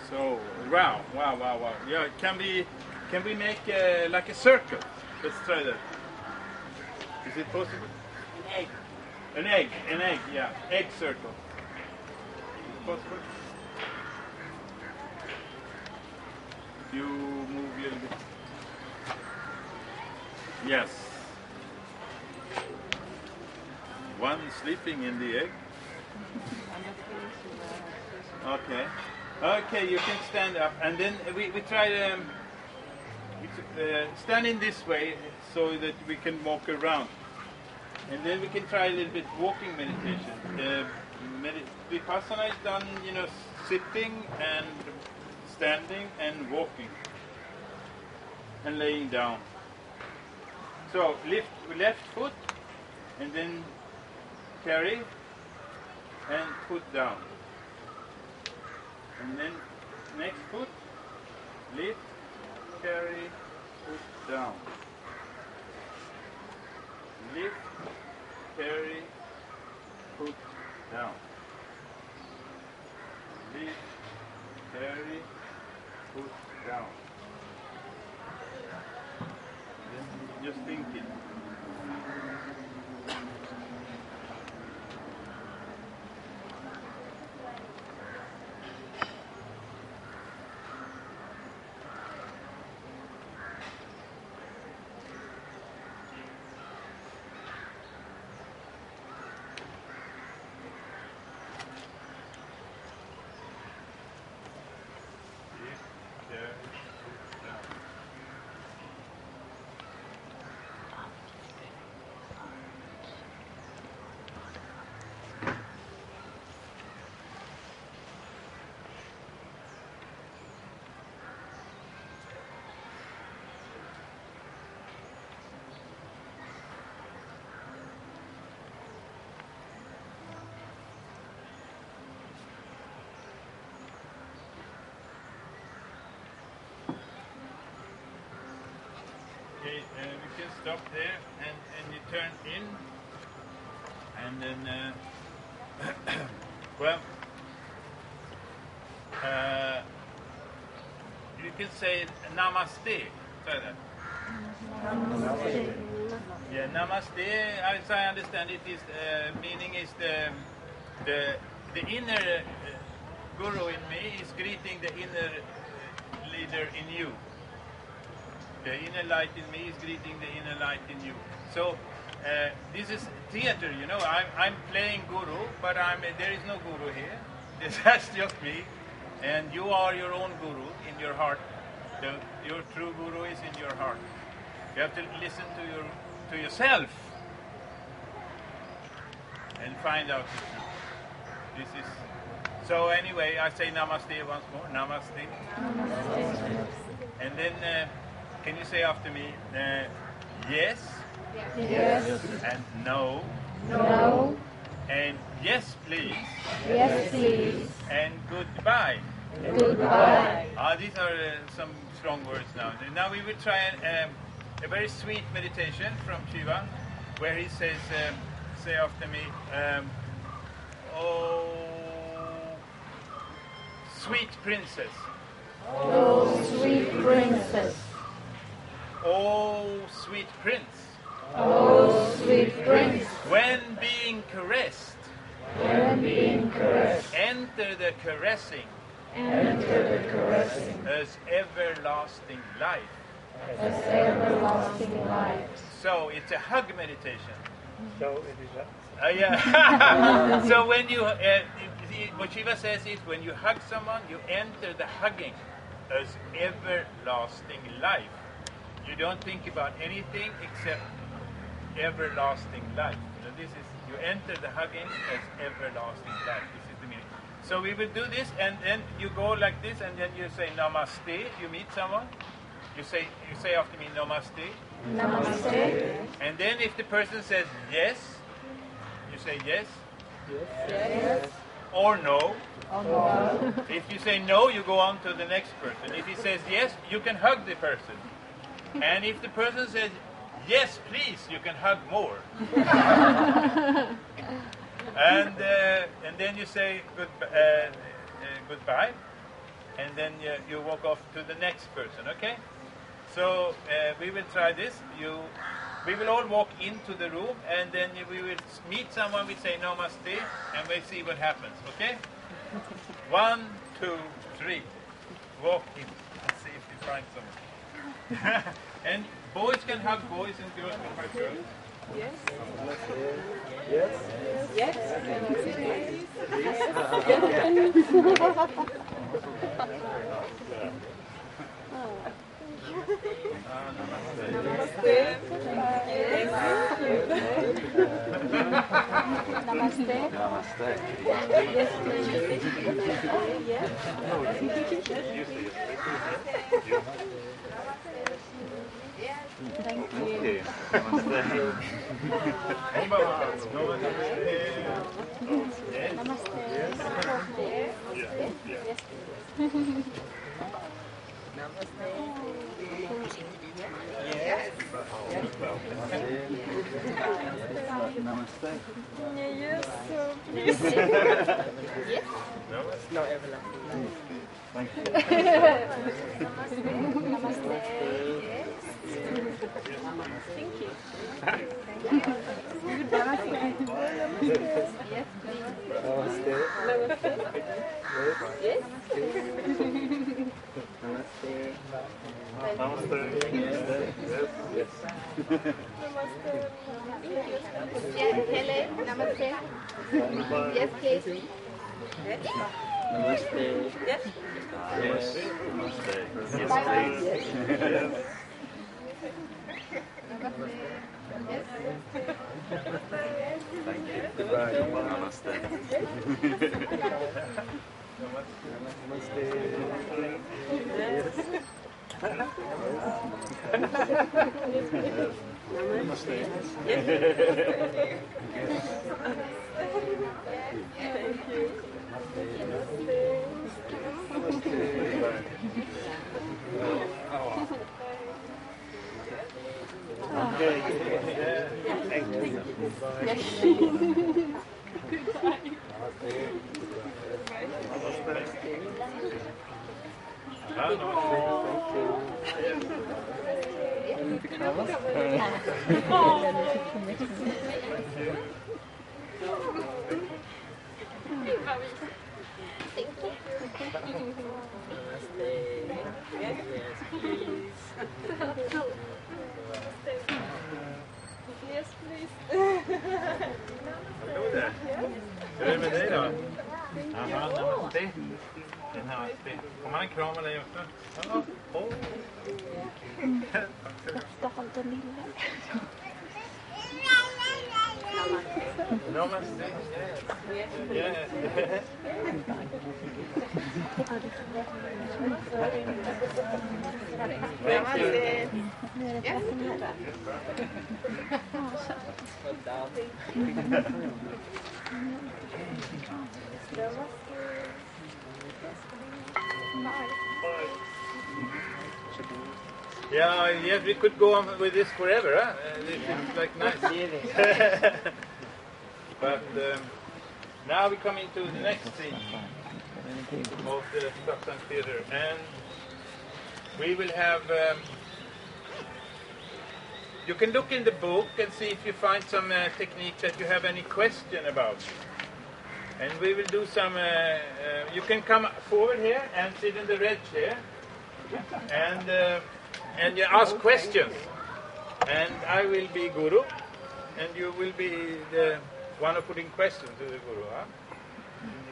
So, wow. Yeah, can we make like a circle? Let's try that. Is it possible? An egg, yeah. Egg circle. Is it possible? You move a little bit. Yes. One sleeping in the egg. Okay, you can stand up, and then we try to stand in this way so that we can walk around, and then we can try a little bit walking meditation. Vipassana is done, sitting and standing and walking and laying down. So lift left foot and then carry and put down. And then next foot, lift, carry, put down. Lift, carry, put down. Lift, carry, put down. Then just think it. Okay, we can stop there and you turn in and then well you can say namaste. Try that. Namaste. Yeah, namaste, as I understand it, is meaning is the inner guru in me is greeting the inner leader in you. The inner light in me is greeting the inner light in you. So this is theater, I'm playing guru, but there is no guru here. That's just me, and you are your own guru in your heart. Your true guru is in your heart. You have to listen to yourself and find out the truth. This is so. Anyway, I say namaste once more. Namaste. Namaste. And then. Can you say after me, yes? Yes. And no? No. And yes, please? Yes, please. And goodbye? Goodbye. These are some strong words now. Now we will try a very sweet meditation from Shiva, where he says, say after me, oh, sweet princess. Oh, sweet princess. Oh, sweet prince. Oh, sweet prince. When being caressed. When being caressed. Enter the caressing. Enter the caressing. As everlasting life. As everlasting life. So it's a hug meditation. So it is yeah. So when you, what Shiva says is, when you hug someone, you enter the hugging as everlasting life. You don't think about anything except everlasting life. So this is, you enter the hugging as everlasting life. This is the meaning. So we will do this, and then you go like this, and then you say namaste. You meet someone. You say after me namaste. Namaste. And then if the person says yes, you say yes. Yes. Yes. Or no. Or no. If you say no, you go on to the next person. If he says yes, you can hug the person. And if the person says, yes, please, you can hug more. And then you say goodbye. and then you walk off to the next person, okay? So we will try this. We will all walk into the room, and then we will meet someone, we say namaste, and we see what happens, okay? 1, 2, 3. Walk in and see if you find someone. And boys can hug boys and girls can hug girls. Yes. Yes. Yes. Namaste. Namaste. Yes, please. Yes. Thank you. Namaste. Namaste. Yes. Namaste. Yes, please. Yes. No, everlasting. Thank you. Namaste. Thank you. Yes, please. Namaste. Yes. Namaste. Namaste. Yes. Yeah, hello. Namaste. Yes, please. Namaste. Yes. Yes. Namaste. Yes, Bye-bye. please. Yes. Thank you. Goodbye. Namaste. Namaste. Okay. Thank you. Yes, please. Hallå där. Hur är det med dig då? Jaha, namaste. Namaste. Får man en kram av dig också? Ja. Oh. Namaste. Yes. Thank you. Yeah, we could go on with this forever, huh? It's like nice. But now we come into the next scene of the Satsang Theatre, and we will have. You can look in the book and see if you find some techniques that you have any question about. And we will do some. You can come forward here and sit in the red chair, and you ask questions. And I will be Guru, and you will be the one who putting questions to the Guru. Huh?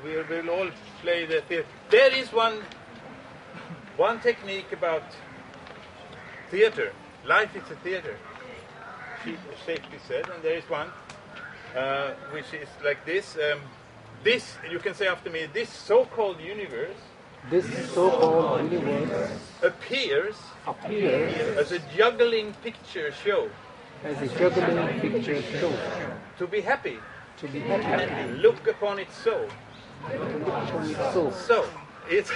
We will all play the theatre. There is one technique about theatre. Life is a theatre, Shakespeare said, and there is one which is like this. This, you can say after me, this so-called universe. This so-called universe appears as a juggling picture show. As a juggling picture show. To be happy. To be happy. Look upon it so. So, it's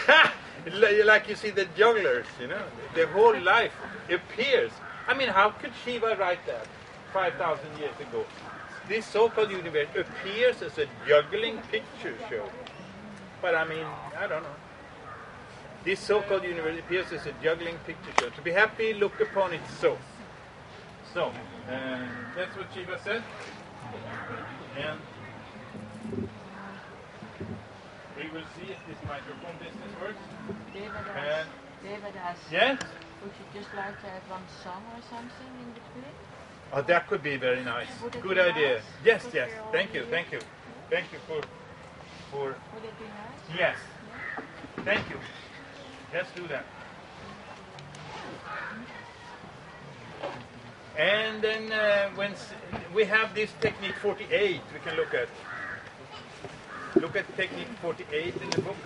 like you see the jugglers, you know. The whole life appears. I mean, how could Shiva write that 5,000 years ago? This so-called universe appears as a juggling picture show. But I mean, I don't know. This so-called universe appears as a juggling picture show. To be happy, look upon it so. So, that's what Shiva said. And we will see if this microphone business works. Devadas. Yes? Would you just like to have one song or something in between? Oh, that could be very nice. Would it Good be idea. nice? Yes, Because yes. we're all Thank you, here. thank you. Thank you for... Would it be nice? Yes. Thank you. Let's do that. And then when we have this technique 48 we can look at. Look at technique 48 in the book.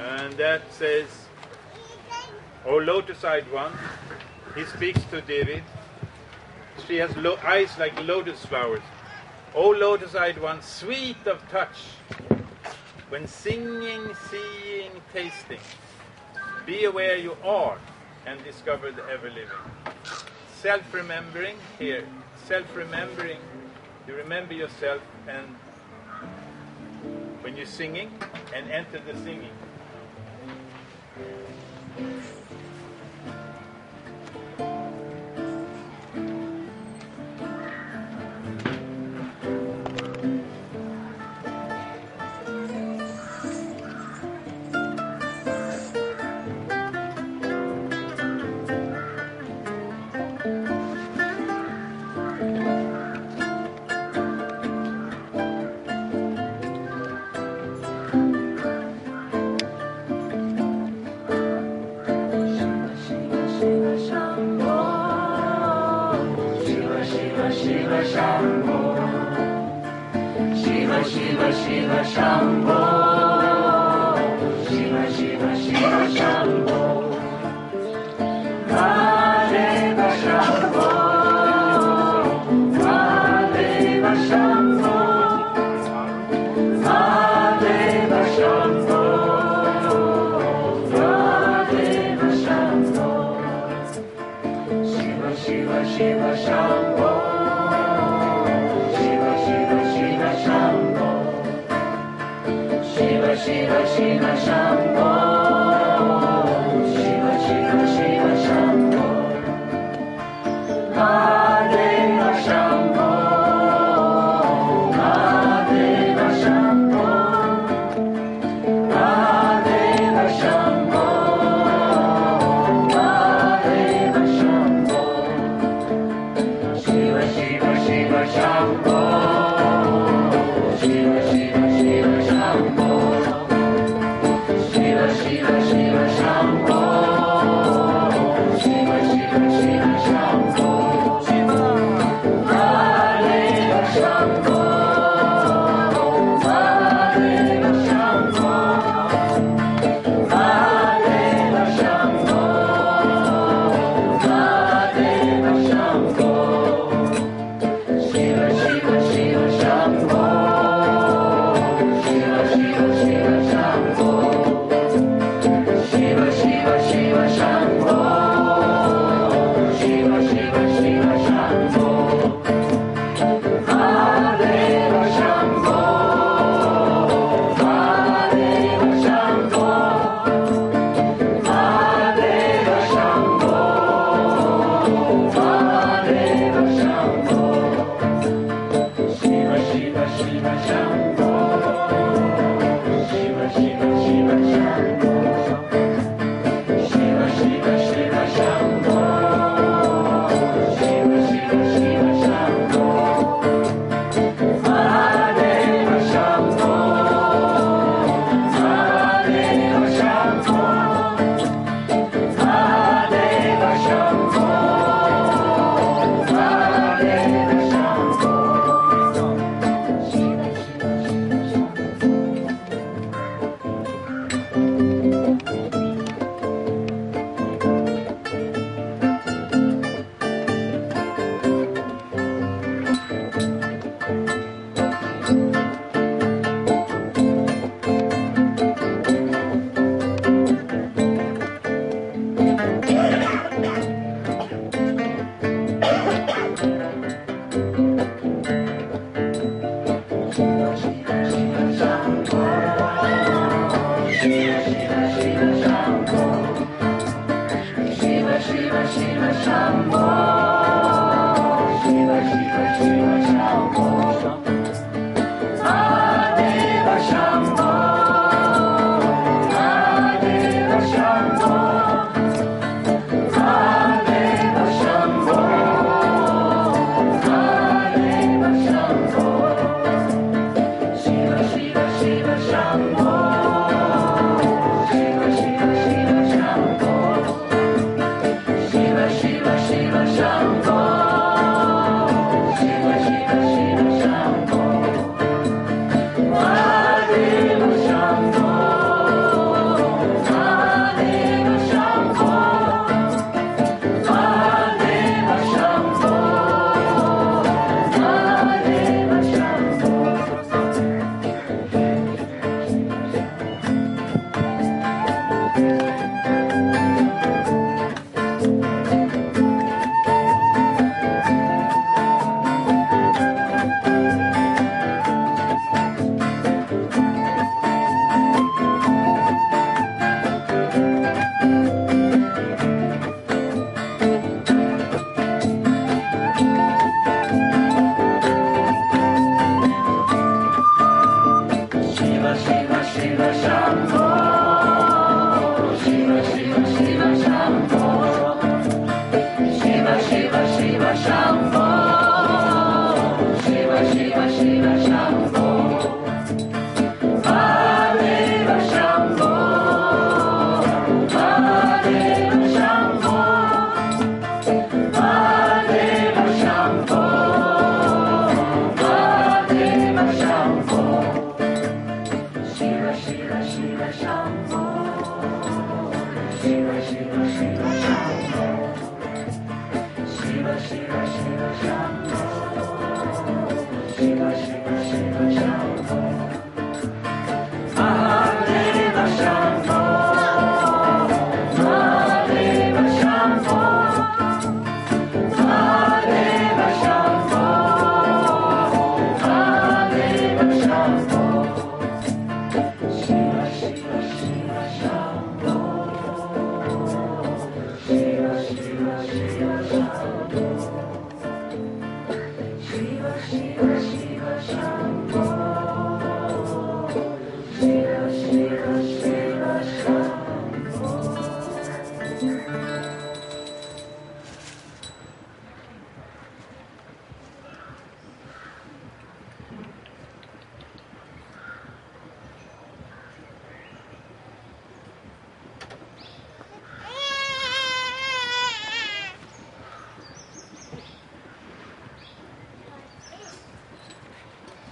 And that says, O lotus-eyed one, he speaks to David. She has eyes like lotus flowers. O lotus-eyed one, sweet of touch, when singing, seeing, tasting, be aware you are and discover the ever-living. Self-remembering, here, self-remembering, you remember yourself and when you're singing and enter the singing. Shiva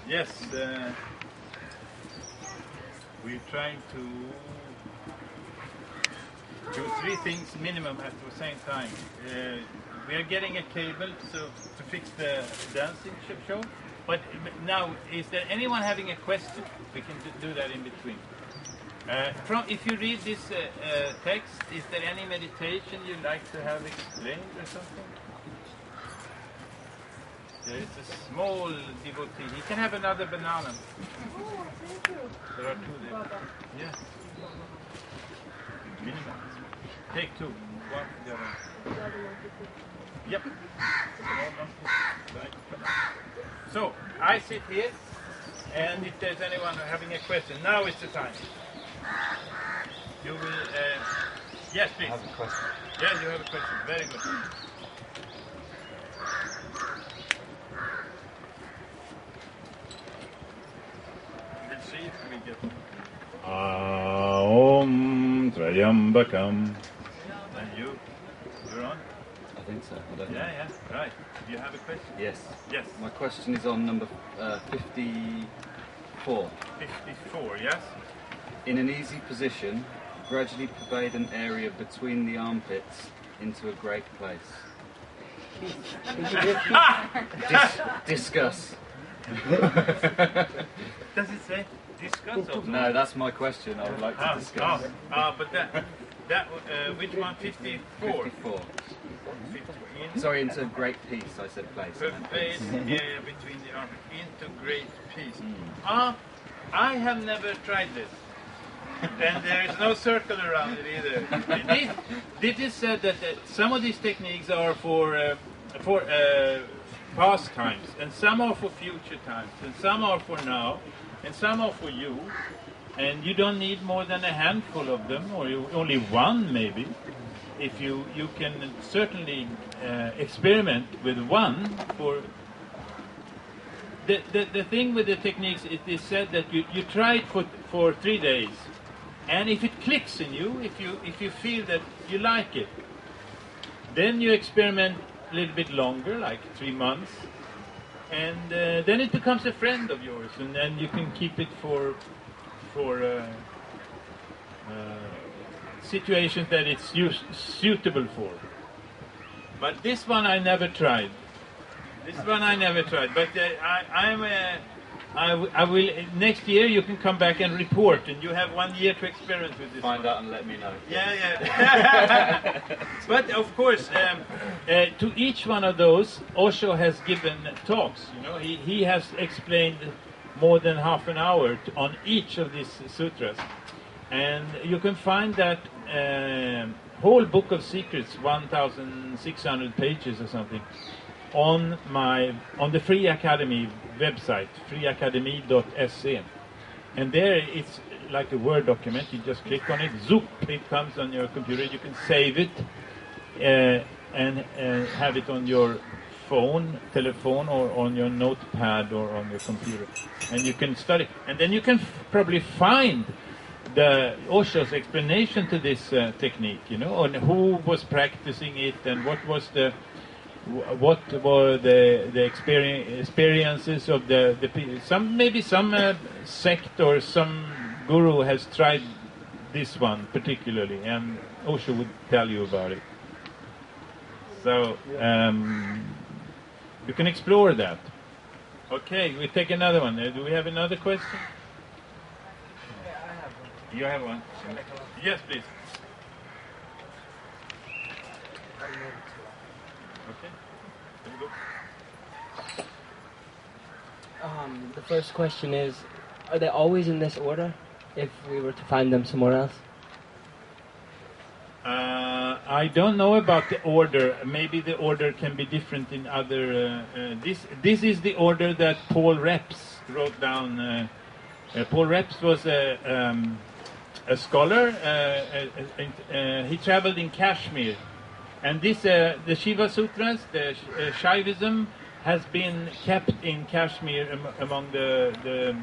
Yes, we're trying to do 3 things minimum at the same time. We are getting a cable to fix the dancing show. But now, is there anyone having a question? We can do that in between. If you read this text, is there any meditation you'd like to have explained or something? There is a small devotee. He can have another banana. Oh, thank you. There are 2 there. Yeah. Minimum. Take 2. 1 together. Yep. So, I sit here, and if there's anyone having a question, now is the time. You will... yes, please. I have a question. Yeah, you have a question. Very good. We'll see if we get... Om Trayambakam. And you're on? I think so. I don't know. Yeah, right. Do you have a question? Yes. Yes. My question is on number 54. 54, yes? In an easy position, gradually pervade an area between the armpits into a great place. Discuss. Does it say discuss or No, that's my question. I would like to discuss. But that which one? 54. 54. 54. Sorry, into great peace. I said place. Pervade area between the armpits into great peace. I have never tried this. And there is no circle around it either. It is said that some of these techniques are for past times, and some are for future times, and some are for now, and some are for you. And you don't need more than a handful of them, or only one maybe. If you can certainly experiment with one for... The thing with the techniques, it is said that you try it for 3 days, and if it clicks in you, if you feel that you like it, then you experiment a little bit longer, like 3 months, and then it becomes a friend of yours, and then you can keep it for situations that it's suitable for. But this one I never tried. But I will next year. You can come back and report, and you have 1 year to experiment with this. Find out and let me know. Yeah. But of course, to each one of those, Osho has given talks. You know, he has explained more than half an hour on each of these sutras, and you can find that whole book of secrets, 1,600 pages or something, on the Free Academy website, freeacademy.se, and there it's like a Word document. You just click on it, zoop, it comes on your computer. You can save it and have it on your telephone, or on your notepad, or on your computer, and you can study. And then you can probably find the Osho's explanation to this technique, you know, and who was practicing it, and what were the experiences of the people. Some sect or some guru has tried this one particularly, and Osho would tell you about it. So you can explore that. Okay, we take another one. Do we have another question? Yeah, I have one. You have one? Yes, please. Okay. There we go. The first question is, are they always in this order if we were to find them somewhere else? I don't know about the order. Maybe the order can be different in other... This is the order that Paul Reps wrote down. Paul Reps was a scholar. He traveled in Kashmir. And this, the Shiva Sutras, the Shaivism, has been kept in Kashmir among the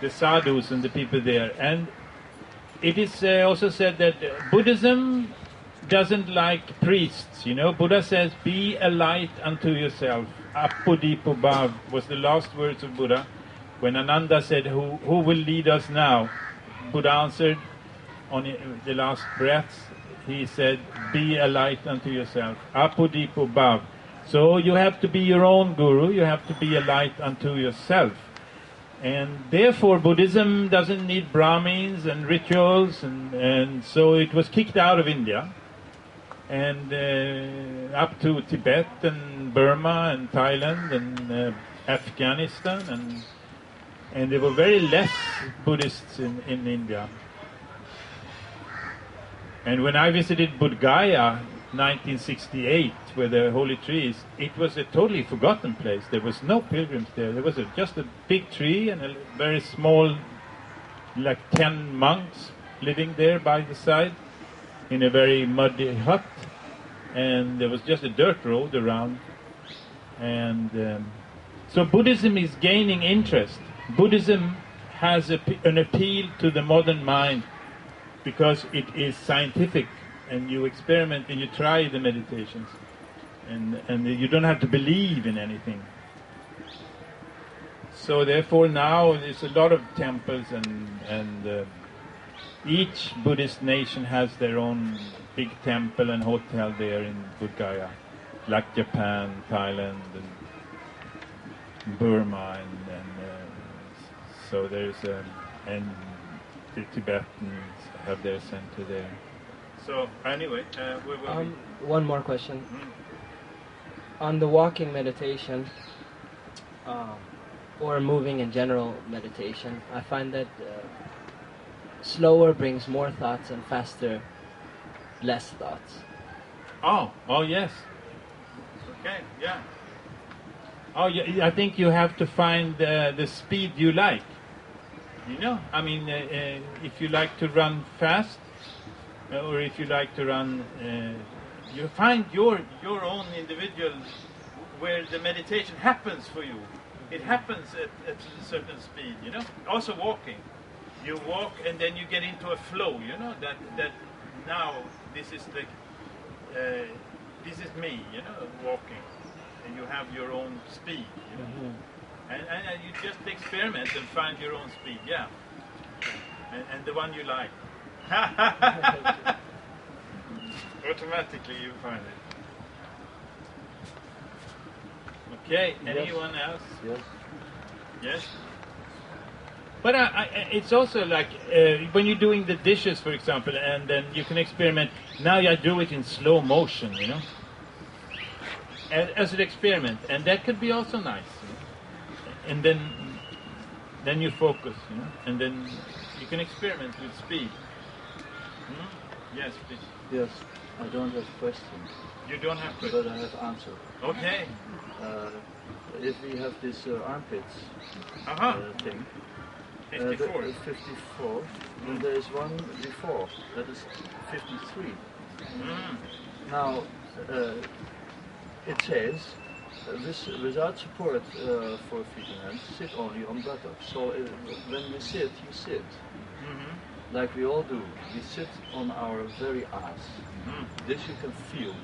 sadhus and the people there. And it is also said that Buddhism doesn't like priests, you know. Buddha says, be a light unto yourself. Apodipo bhav was the last words of Buddha. When Ananda said, who will lead us now? Buddha answered on the last breaths, he said, be a light unto yourself. Apodipo bhav. So you have to be your own guru, you have to be a light unto yourself. And therefore Buddhism doesn't need Brahmins and rituals, and so it was kicked out of India and up to Tibet and Burma and Thailand and Afghanistan, and there were very less Buddhists in India. And when I visited Bodh Gaya 1968, where the holy tree is, it was a totally forgotten place. There was no pilgrims there. There was just a big tree and a very small, like 10 monks living there by the side in a very muddy hut, and there was just a dirt road around. And so Buddhism is gaining interest. Buddhism has an appeal to the modern mind because it is scientific, and you experiment and you try the meditations, and you don't have to believe in anything. So therefore now there's a lot of temples, and each Buddhist nation has their own big temple and hotel there in Bodh Gaya, like Japan, Thailand, and Burma, and so there's and the Tibetans have their center there. So anyway, one more question. On the walking meditation, or moving in general meditation, I find that slower brings more thoughts and faster less thoughts. Oh yes. Okay, yeah. Oh, yeah, I think you have to find the speed you like. You know, I mean, if you like to run fast, or if you like to run, you find your own individual where the meditation happens for you. It happens at a certain speed, you know. Also walking. You walk and then you get into a flow, you know, that now this is me, you know, walking. And you have your own speed, you know. And you just experiment and find your own speed, yeah. And the one you like. Automatically you find it. Okay, anyone else? Yes. Yes? But it's also like when you're doing the dishes, for example, and then you can experiment. Now I do it in slow motion, you know, as an experiment, and that could be also nice. You know? And then you focus, you know, and then you can experiment with speed. Yes, please. Yes, I don't have questions. You don't have questions? But I have answer. Okay. If we have this armpits thing, 54. 54, and there is one before, that is 53. Now, it says, without support for feet and hands, sit only on buttocks. So when you sit, like we all do. We sit on our very ass. This you can feel.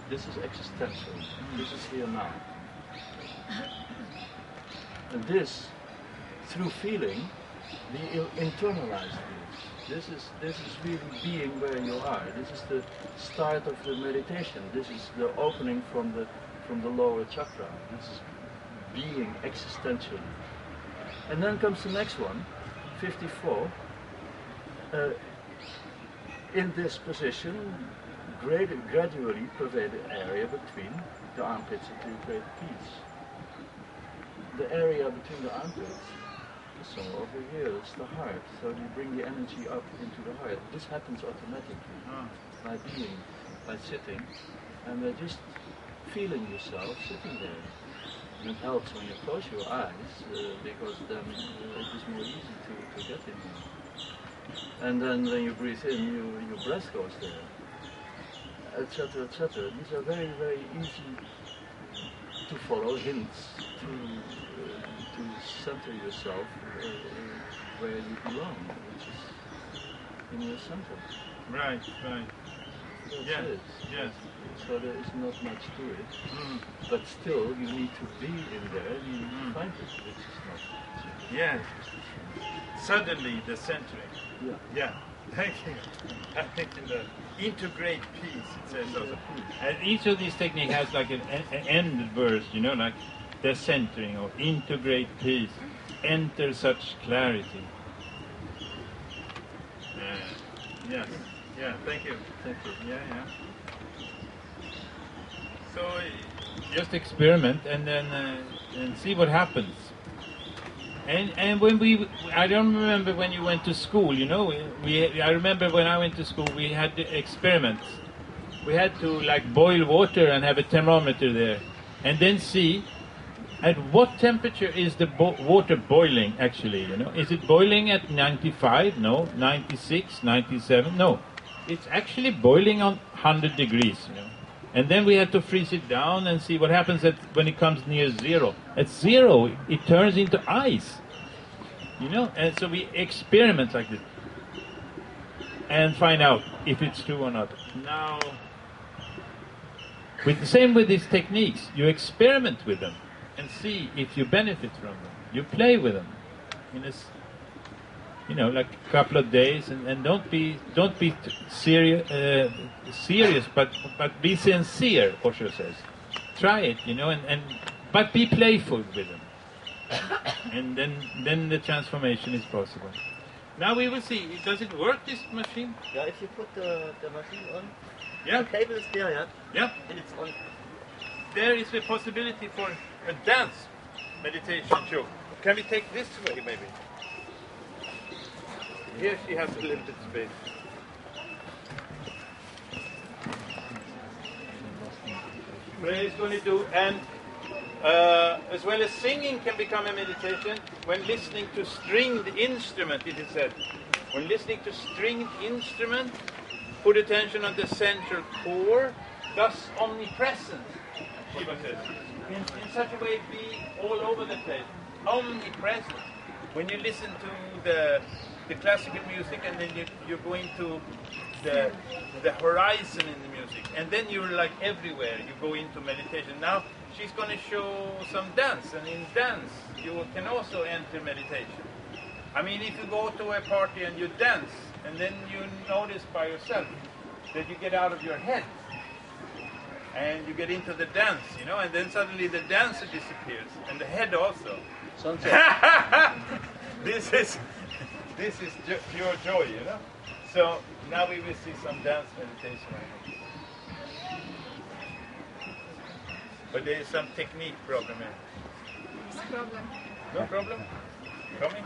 This is existential. This is here now. And this, through feeling, we internalize this. This is really being where you are. This is the start of the meditation. This is the opening from the lower chakra. This is being existentially. And then comes the next one, 54. In this position, gradually pervade the area between the armpits into a great peace. The area between the armpits is somewhere over here, it's the heart. So you bring the energy up into the heart. This happens automatically by sitting, and by just feeling yourself sitting there. And it helps when you close your eyes, because then it is more easy to get in there. And then when you breathe in, your breath goes there, etc., etc. These are very, very easy to follow hints to center yourself where you belong, which is in your center. Right. That's Yes, it. yes. So there is not much to it, but still you need to be in there. You find it, which is not. Yes. Suddenly the centering. Yeah. Thank you. I think in the integrate peace, it says also. And each of these techniques has like an end verse, you know, like the centering or integrate peace. Enter such clarity. Yes. Yeah, thank you. Yeah. So just experiment and then and see what happens. And when I don't remember when you went to school, you know, I remember when I went to school, we had the experiments. We had to like boil water and have a thermometer there, and then see at what temperature is the water boiling actually, you know. Is it boiling at 95? No. 96, 97? No. It's actually boiling on 100 degrees, you know. And then we had to freeze it down and see what happens when it comes near zero. At zero, it turns into ice, you know. And so we experiment like this and find out if it's true or not. Now, with the same with these techniques, you experiment with them and see if you benefit from them. You play with them in a, you know, like a couple of days, and don't be serious, but be sincere. Osho says, try it, you know, but be playful with them, and then the transformation is possible. Now we will see. Does it work, this machine? Yeah, if you put the machine on, Yeah. the cable is there, yeah? Yeah. And it's on. There is a possibility for a dance meditation show. Can we take this way, maybe? here she has a little bit space. What he's going to do, and as well as singing can become a meditation, when listening to stringed instrument, it is said. When listening to stringed instrument, put attention on the central core, thus omnipresent, Shiva says. In such a way, be all over the place, omnipresent. When you listen to the classical music, and then you're going to the horizon in the music, and then you're like everywhere, you go into meditation. Now she's going to show some dance, and in dance you can also enter meditation. I mean, if you go to a party and you dance, and then you notice by yourself that you get out of your head and you get into the dance, you know, and then suddenly the dancer disappears and the head also. This is pure joy, you know. So now we will see some dance meditation. But there is some technique problem here. No problem. No problem? Coming?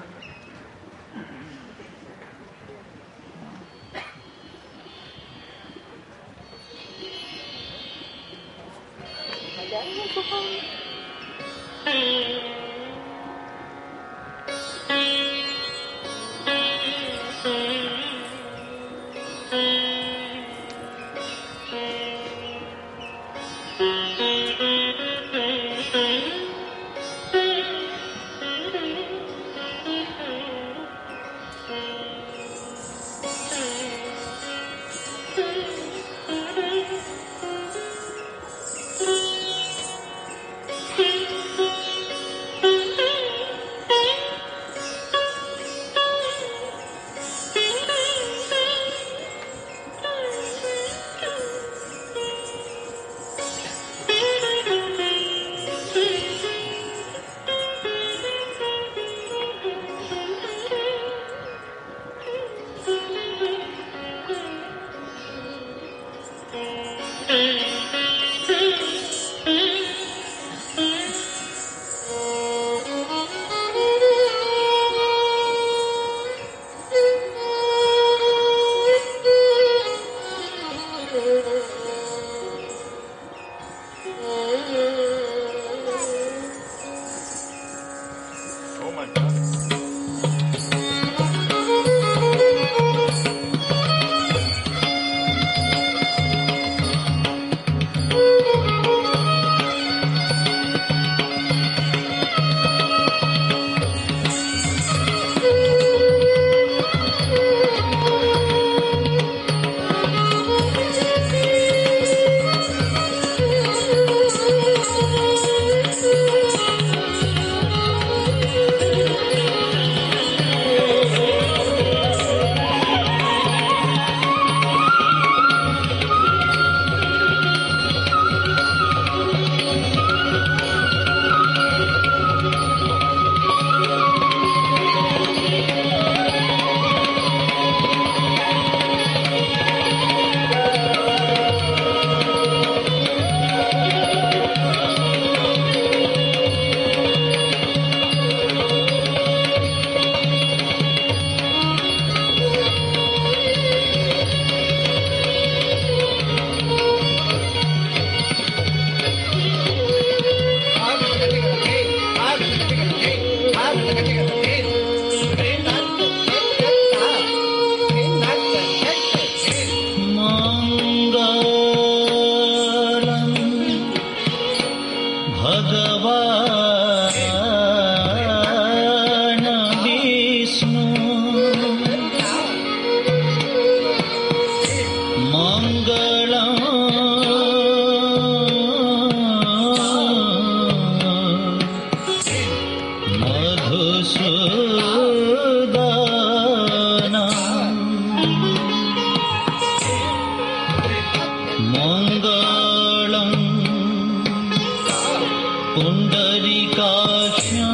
पुंडरीकाक्षं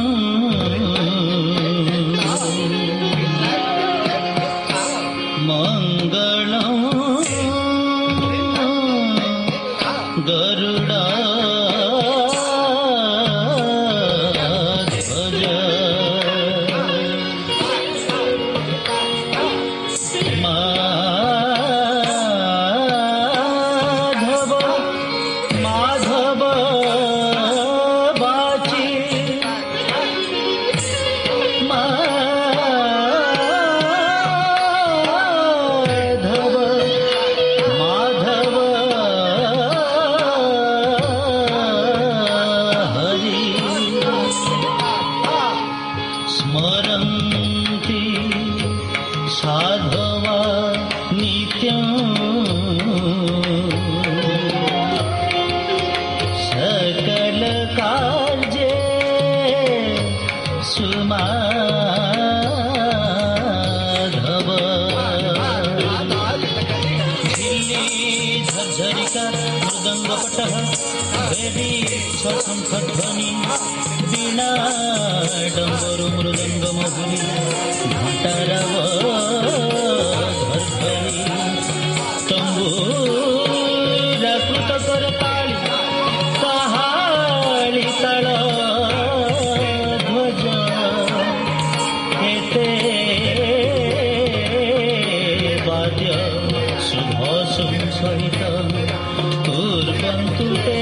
देवी शंखध्वनि वीणा डम्बरु मृदंग महुरी घंटारव धर्धरी तंबूरा कृत कर ताली ताहाली ताल ध्वज एते वाद्य शुभ सहित कुर्वन्तु ते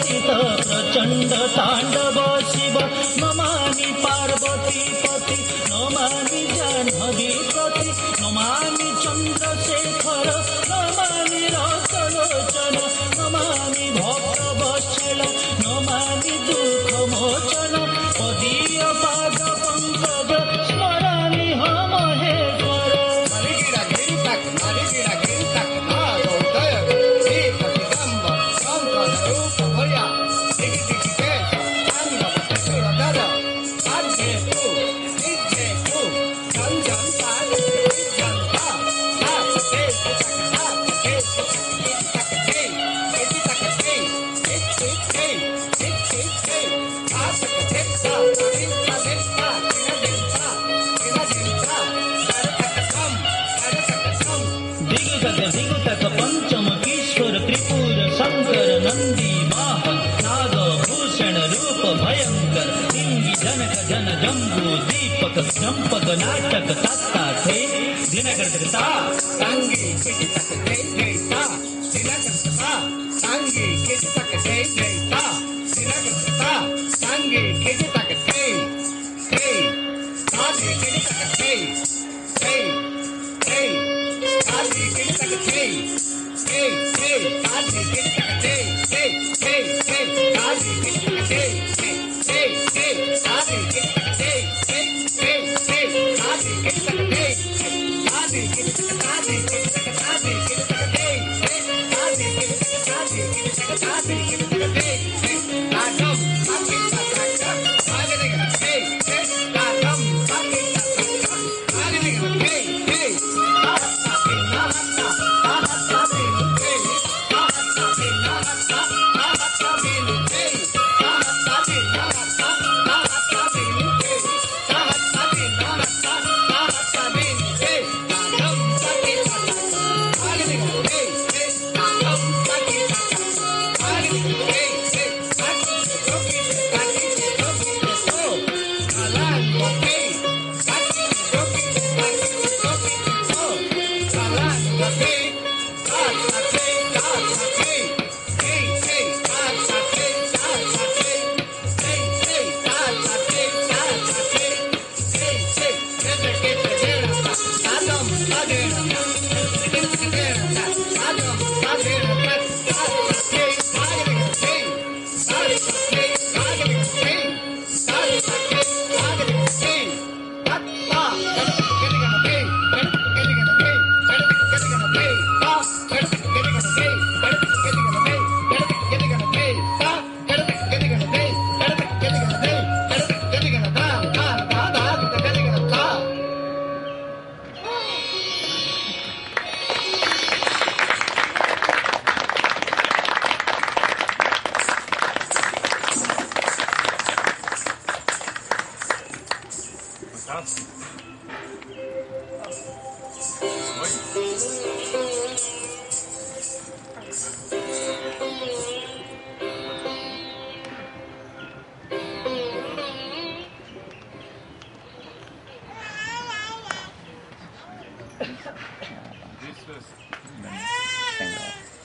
प्रचंड तांडव शिव नमामि पार्वती पति नमामि जाह्नवी पति नमामि चंद्रशेखर नमामि रसलोचन नमामि भक्तवत्सल नमामि दुःखमोचन पदीय पाद पंकज स्मरामि महेश्वर पंचम ईश्वर त्रिपुर शंकर नंदी वाहन नाग भूषण रूप भयंकर लिंग चंपक नाटक तत्ता थे दिनगरता सांगी किट तक थे जैसा दिनगरता सांगी किट तक थे जैसा दिनगरता सांगी किट तक थे सादी किट तक थे सादी किट तक थे सादी किट तक थे सादी किट तक थे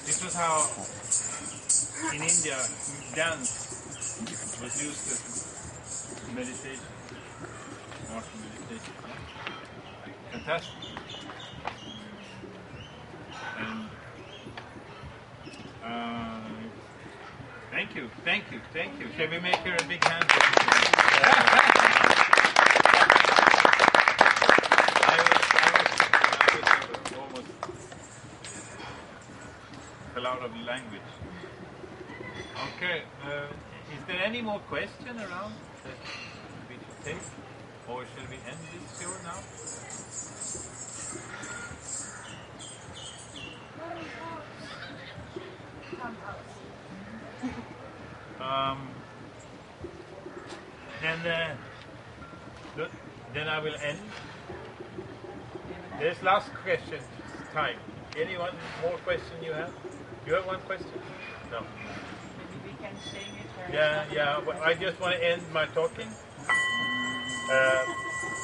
This was how in India dance was used as meditation, martial meditation. Fantastic. And thank you. Shall we make her a big hand? I was almost fell out of the language. Okay, is there any more question around that we should take? Or shall we end this show now? Then I will end. There's last question time. Anyone more question you have? You have one question? No. Maybe we can sing it. Yeah. Well, I just want to end my talking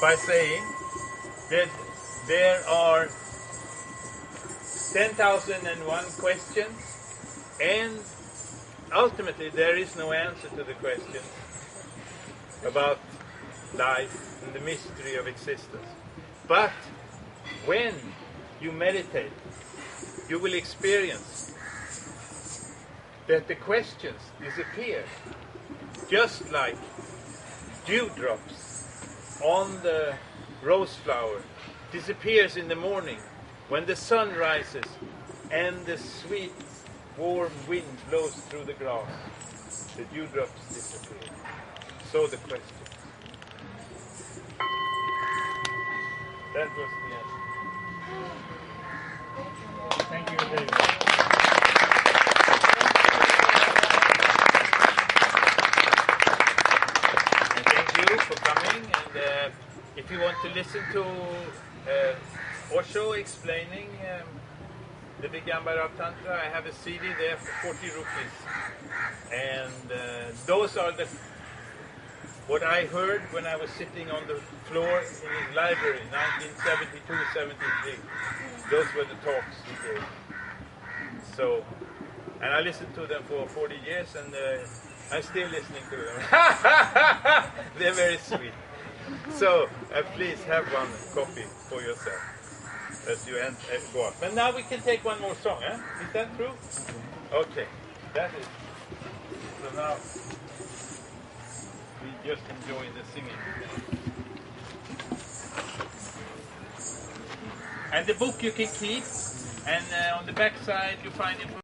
by saying that there are 10,001 questions, and ultimately there is no answer to the question about life and the mystery of existence. But when you meditate, you will experience that the questions disappear, just like dewdrops on the rose flower disappears in the morning when the sun rises and the sweet warm wind blows through the grass. The dewdrops disappear. So the question. That was the answer. Thank you very much. And thank you for coming. And if you want to listen to Osho explaining the Vighyan Bhairava Tantra, I have a CD there for 40 rupees. And those are the what I heard when I was sitting on the floor in his library, 1972-73. Those were the talks he gave. So, and I listened to them for 40 years, and I'm still listening to them. They're very sweet. So, please have one copy for yourself as you go up. And now we can take one more song, eh? Is that true? Okay, that is. So now we just enjoy the singing. And the book you can keep, and on the back side you find information.